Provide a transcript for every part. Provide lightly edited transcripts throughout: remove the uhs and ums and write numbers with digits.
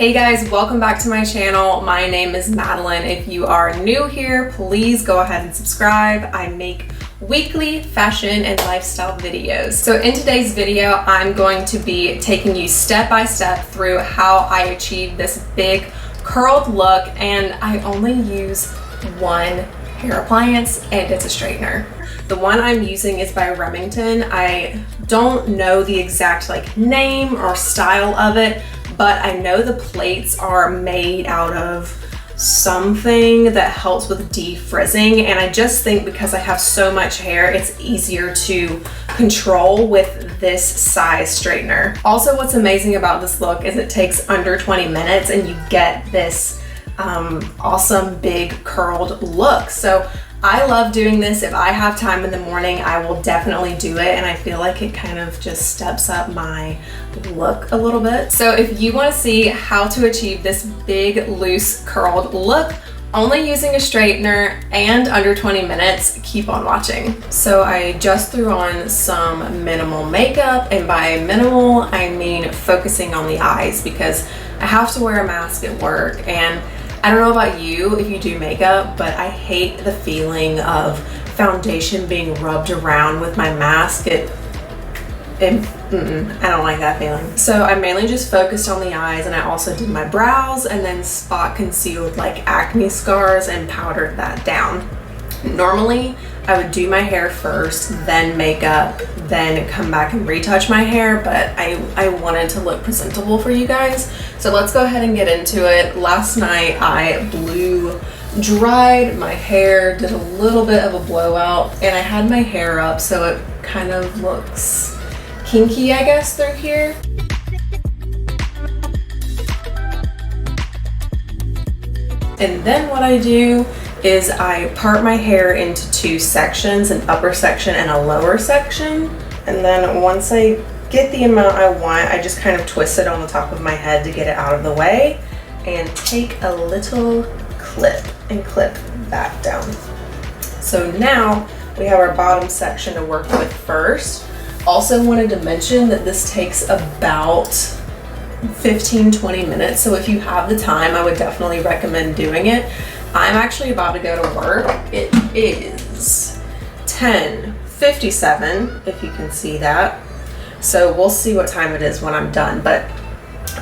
Hey guys, welcome back to my channel. My name is Madalyn. If you are new here, please go ahead and subscribe. I make weekly fashion and lifestyle videos. So in today's video, I'm going to be taking you step by step through how I achieve this big curled look, and I only use one hair appliance and it's a straightener. The one I'm using is by Remington. I don't know the exact name or style of it, but I know the plates are made out of something that helps with defrizzing, and I just think because I have so much hair, it's easier to control with this size straightener. Also, what's amazing about this look is it takes under 20 minutes and you get this awesome big curled look. So I love doing this. If I have time in the morning, I will definitely do it, and I feel like it kind of just steps up my look a little bit. So if you want to see how to achieve this big loose curled look only using a straightener and under 20 minutes, keep on watching. So I just threw on some minimal makeup, and by minimal I mean focusing on the eyes because I have to wear a mask at work, and I don't know about you if you do makeup, but I hate the feeling of foundation being rubbed around with my mask. I don't like that feeling. So I mainly just focused on the eyes, and I also did my brows and then spot concealed acne scars and powdered that down. Normally I would do my hair first, then makeup, then come back and retouch my hair, but I wanted to look presentable for you guys. So let's go ahead and get into it. Last night I blow dried my hair, did a little bit of a blowout, and I had my hair up so it kind of looks kinky, I guess, through here. And then what I do is I part my hair into two sections, an upper section and a lower section. And then once I get the amount I want, I just kind of twist it on the top of my head to get it out of the way and take a little clip and clip that down. So now we have our bottom section to work with first. Also wanted to mention that this takes about 15-20 minutes. So if you have the time, I would definitely recommend doing it. I'm actually about to go to work. It is 10:57, if you can see that. So we'll see what time it is when I'm done, but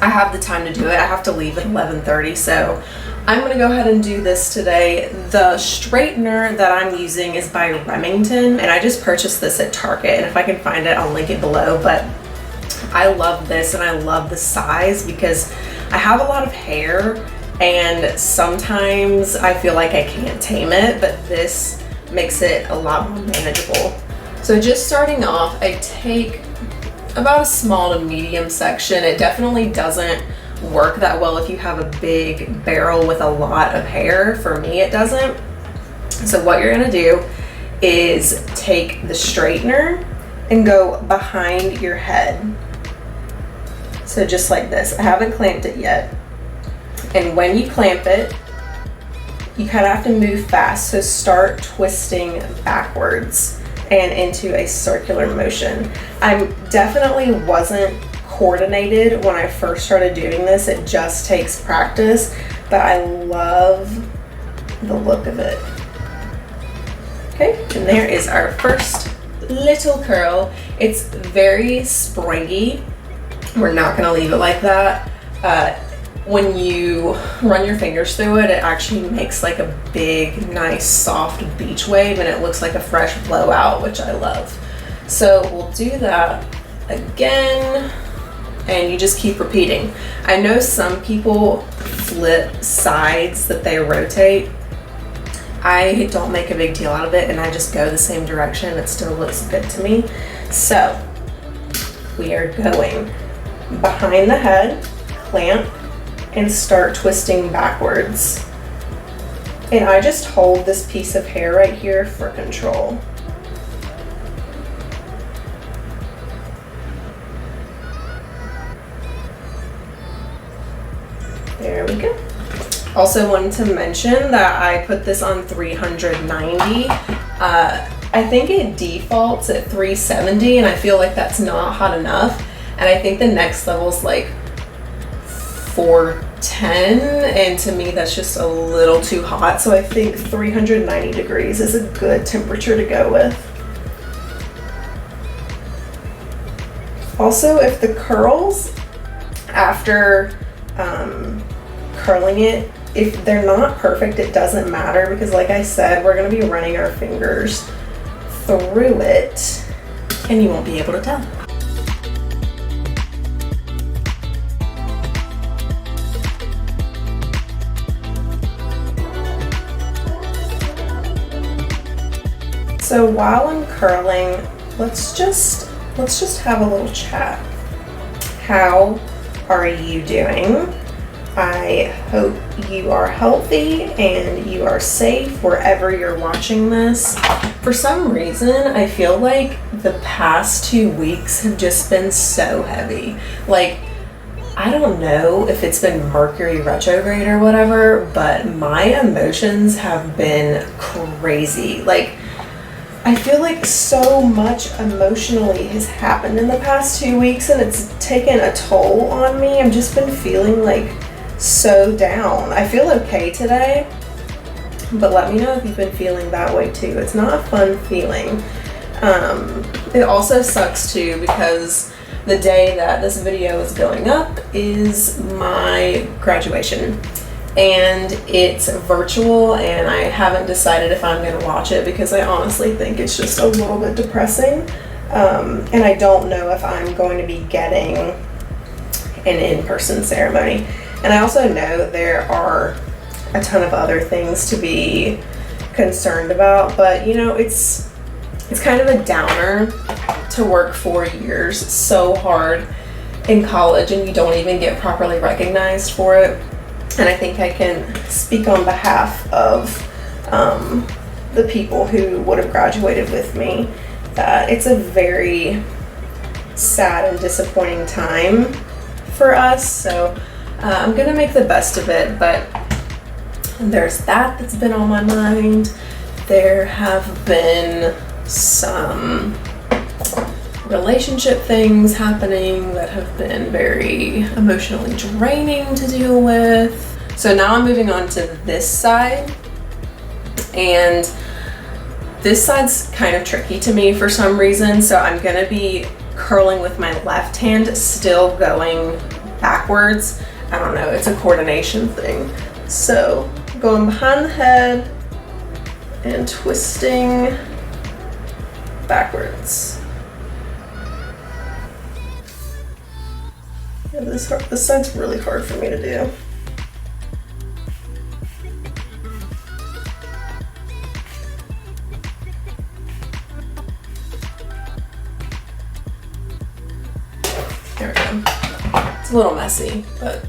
I have the time to do it. I have to leave at 11:30, so I'm gonna go ahead and do this today. The straightener that I'm using is by Remington, and I just purchased this at Target, and if I can find it, I'll link it below, but I love this and I love the size because I have a lot of hair and sometimes I feel like I can't tame it, but this makes it a lot more manageable. So just starting off, I take about a small to medium section. It definitely doesn't work that well if you have a big barrel with a lot of hair. For me, it doesn't. So what you're gonna do is take the straightener and go behind your head. So just like this. I haven't clamped it yet. And when you clamp it, you kind of have to move fast. So start twisting backwards and into a circular motion. I definitely wasn't coordinated when I first started doing this. It just takes practice, but I love the look of it. Okay, and there is our first little curl. It's very springy. We're not gonna leave it like that. When you run your fingers through it, it actually makes a big, nice, soft beach wave, and it looks like a fresh blowout, which I love. So we'll do that again, and you just keep repeating. I know some people flip sides that they rotate. I don't make a big deal out of it, and I just go the same direction. It still looks good to me. So we are going behind the head, clamp, and start twisting backwards. And I just hold this piece of hair right here for control. There we go. Also wanted to mention that I put this on 390. I think it defaults at 370, and I feel like that's not hot enough. And I think the next level is 410, and to me that's just a little too hot. So I think 390 degrees is a good temperature to go with. Also, if the curls after curling it, if they're not perfect, it doesn't matter, because like I said, we're going to be running our fingers through it and you won't be able to tell. So while I'm curling, let's just have a little chat. How are you doing? I hope you are healthy and you are safe wherever you're watching this. For some reason, I feel like the past 2 weeks have just been so heavy. Like, I don't know if it's been Mercury retrograde or whatever, but my emotions have been crazy. Like, I feel like so much emotionally has happened in the past 2 weeks and it's taken a toll on me. I've just been feeling like so down. I feel okay today, but let me know if you've been feeling that way too. It's not a fun feeling. It also sucks too because the day that this video is going up is my graduation. And it's virtual, and I haven't decided if I'm going to watch it because I honestly think it's just a little bit depressing. And I don't know if I'm going to be getting an in-person ceremony. And I also know there are a ton of other things to be concerned about, but you know, it's kind of a downer to work 4 years so hard in college and you don't even get properly recognized for it. And I think I can speak on behalf of the people who would have graduated with me that it's a very sad and disappointing time for us. So I'm gonna make the best of it, but there's that's been on my mind. There have been some relationship things happening that have been very emotionally draining to deal with. So now I'm moving on to this side, and this side's kind of tricky to me for some reason. So I'm gonna be curling with my left hand, still going backwards. I don't know, it's a coordination thing. So going behind the head and twisting backwards. Yeah, this side's really hard for me to do. There we go. It's a little messy, but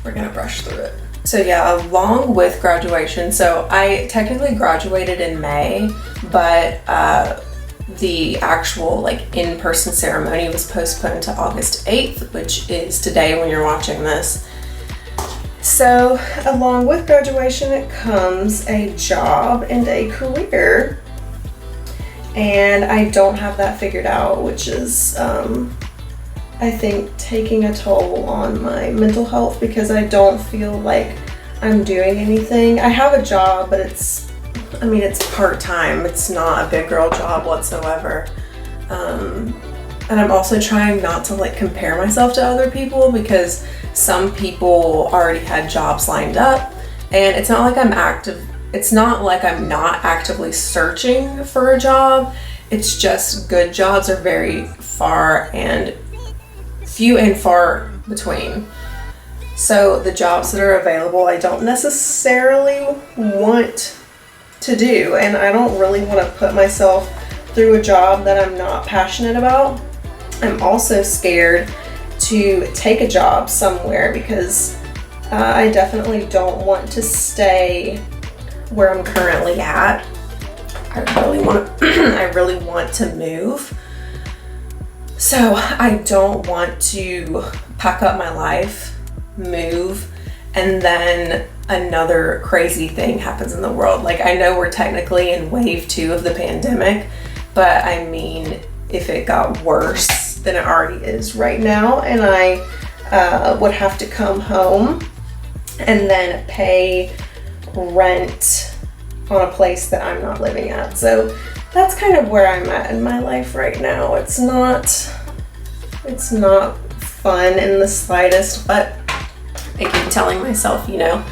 we're gonna brush through it. So yeah, along with graduation, so I technically graduated in May, but the actual like in-person ceremony was postponed to August 8th, which is today when you're watching this. So along with graduation, it comes a job and a career. And I don't have that figured out, which is, I think, taking a toll on my mental health because I don't feel like I'm doing anything. I have a job, but it's part-time. It's not a big girl job whatsoever. And I'm also trying not to like compare myself to other people because some people already had jobs lined up, and it's not like I'm not actively searching for a job. It's just good jobs are very few and far between. So the jobs that are available, I don't necessarily want to do, and I don't really want to put myself through a job that I'm not passionate about. I'm also scared to take a job somewhere because I definitely don't want to stay where I'm currently at. I really want to move. So I don't want to pack up my life, move, and then another crazy thing happens in the world. Like, I know we're technically in wave 2 of the pandemic, but I mean, if it got worse than it already is right now, and I would have to come home and then pay rent on a place that I'm not living at. So that's kind of where I'm at in my life right now. It's not fun in the slightest, but I keep telling myself, you know,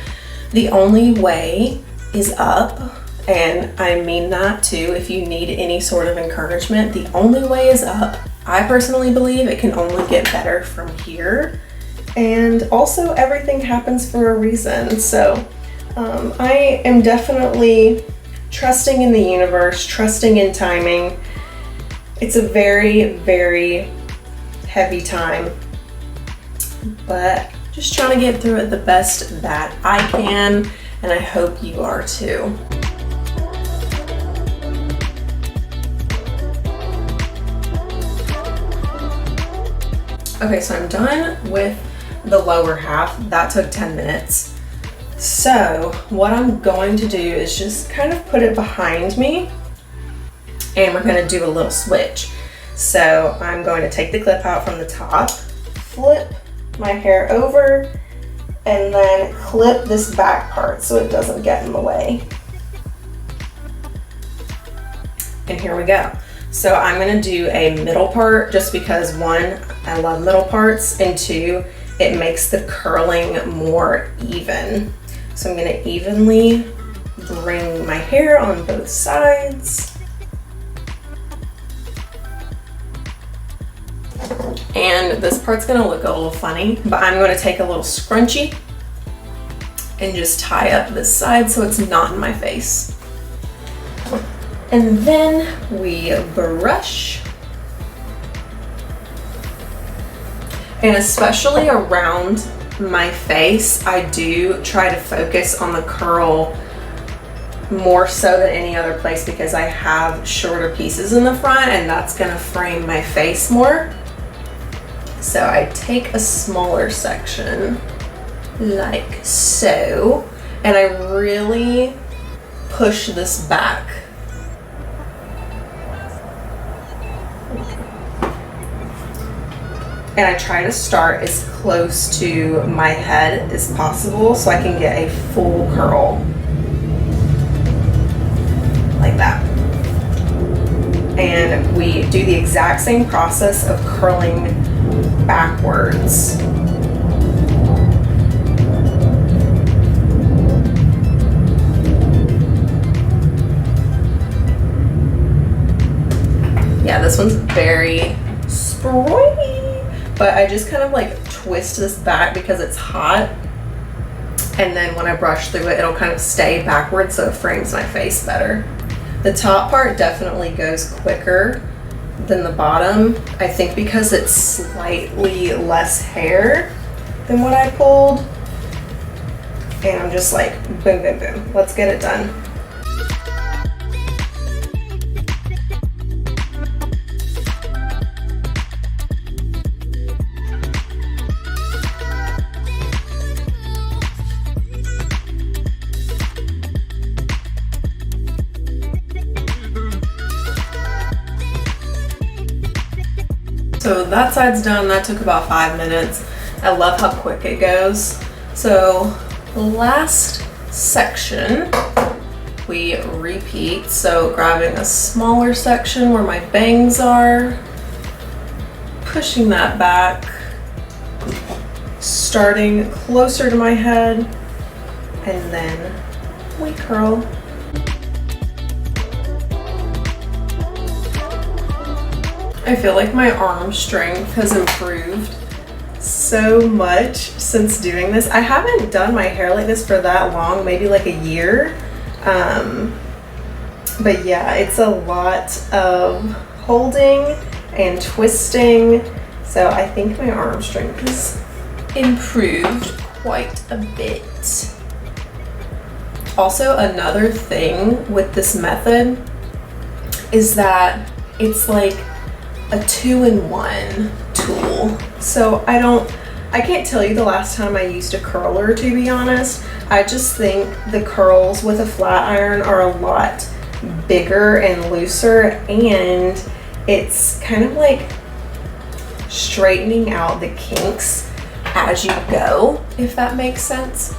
the only way is up. And I mean that too. If you need any sort of encouragement, the only way is up. I personally believe it can only get better from here. And also everything happens for a reason. So I am definitely trusting in the universe, trusting in timing. It's a very, very heavy time, but just trying to get through it the best that I can, and I hope you are too. Okay, so I'm done with the lower half. That took 10 minutes. So what I'm going to do is just kind of put it behind me, and we're going to do a little switch. So I'm going to take the clip out from the top, flip my hair over, and then clip this back part so it doesn't get in the way. And here we go. So I'm gonna do a middle part just because one, I love middle parts, and two, it makes the curling more even. So I'm gonna evenly bring my hair on both sides. And this part's gonna look a little funny, but I'm gonna take a little scrunchie and just tie up this side so it's not in my face. And then we brush. And especially around my face, I do try to focus on the curl more so than any other place because I have shorter pieces in the front and that's gonna frame my face more. So I take a smaller section like so, and I really push this back. And I try to start as close to my head as possible so I can get a full curl. Like that. And we do the exact same process of curling backwards. Yeah, this one's very springy. But I just kind of like twist this back because it's hot. And then when I brush through it, it'll kind of stay backwards so it frames my face better. The top part definitely goes quicker than the bottom. I think because it's slightly less hair than what I pulled. And I'm just like, boom, boom, boom. Let's get it done. So that side's done. That took about 5 minutes. I love how quick it goes. So the last section we repeat. So grabbing a smaller section where my bangs are, pushing that back, starting closer to my head, and then we curl. I feel like my arm strength has improved so much since doing this. I haven't done my hair like this for that long, maybe like a year. But yeah, it's a lot of holding and twisting. So I think my arm strength has improved quite a bit. Also, another thing with this method is that it's like a 2-in-1 tool. So I can't tell you the last time I used a curler, to be honest. I just think the curls with a flat iron are a lot bigger and looser, and it's kind of like straightening out the kinks as you go, if that makes sense.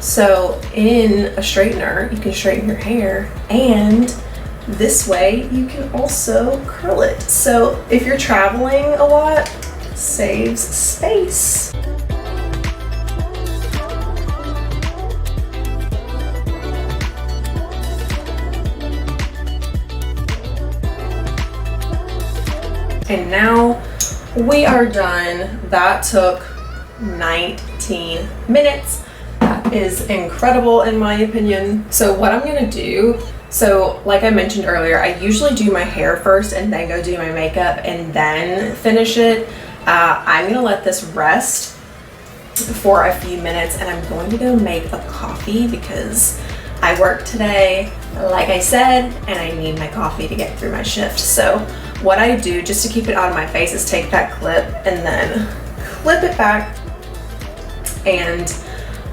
So in a straightener, you can straighten your hair, and this way you can also curl it. So if you're traveling a lot, it saves space. And now we are done. That took 19 minutes. That is incredible in my opinion. So what I'm gonna do, so like I mentioned earlier, I usually do my hair first and then go do my makeup and then finish it. I'm gonna let this rest for a few minutes, and I'm going to go make a coffee because I work today, like I said, and I need my coffee to get through my shift. So what I do, just to keep it out of my face, is take that clip and then clip it back, and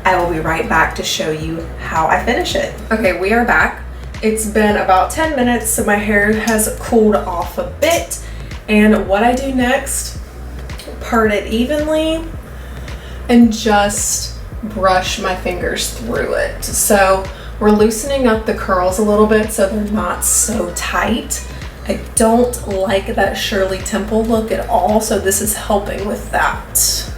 I will be right back to show you how I finish it. Okay, we are back. It's been about 10 minutes, so my hair has cooled off a bit. And what I do next, part it evenly and just brush my fingers through it. So we're loosening up the curls a little bit so they're not so tight. I don't like that Shirley Temple look at all, so this is helping with that.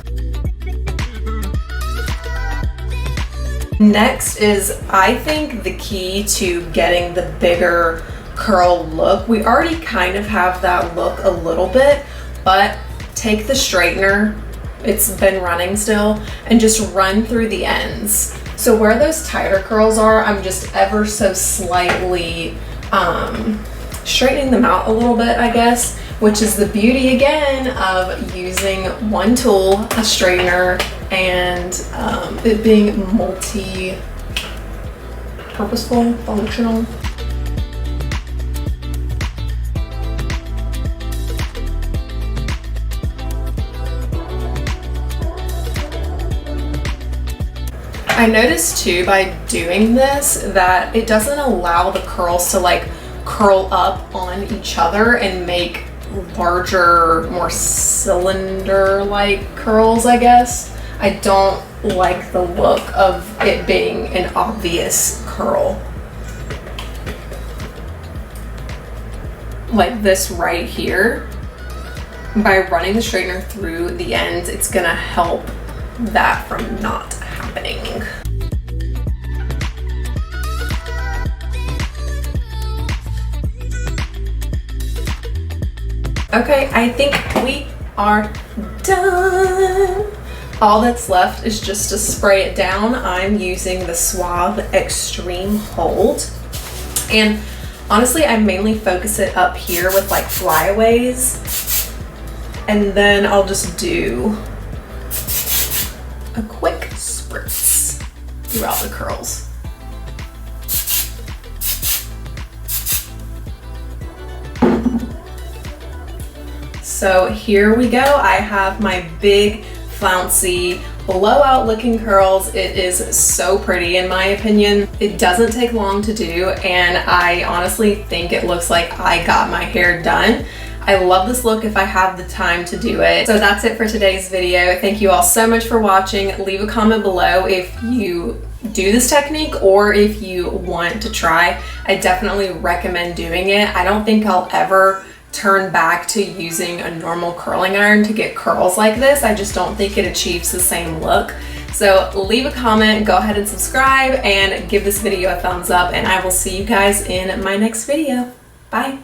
Next is, I think, the key to getting the bigger curl look. We already kind of have that look a little bit, but take the straightener, it's been running still, and just run through the ends. So where those tighter curls are, I'm just ever so slightly straightening them out a little bit, I guess, which is the beauty again of using one tool, a straightener, and it being multi-purposeful, functional. I noticed too, by doing this, that it doesn't allow the curls to like curl up on each other and make larger, more cylinder-like curls, I guess. I don't like the look of it being an obvious curl. Like this right here. By running the straightener through the ends, it's gonna help that from not happening. Okay, I think we are done. All that's left is just to spray it down. I'm using the Suave Extreme Hold. And honestly, I mainly focus it up here with like flyaways. And then I'll just do a quick spritz throughout the curls. So here we go. I have my big, flouncy, blowout looking curls. It is so pretty in my opinion. It doesn't take long to do, and I honestly think it looks like I got my hair done. I love this look if I have the time to do it. So that's it for today's video. Thank you all so much for watching. Leave a comment below if you do this technique or if you want to try. I definitely recommend doing it. I don't think I'll ever turn back to using a normal curling iron to get curls like this. I just don't think it achieves the same look. So leave a comment, go ahead and subscribe, and give this video a thumbs up, and I will see you guys in my next video. Bye.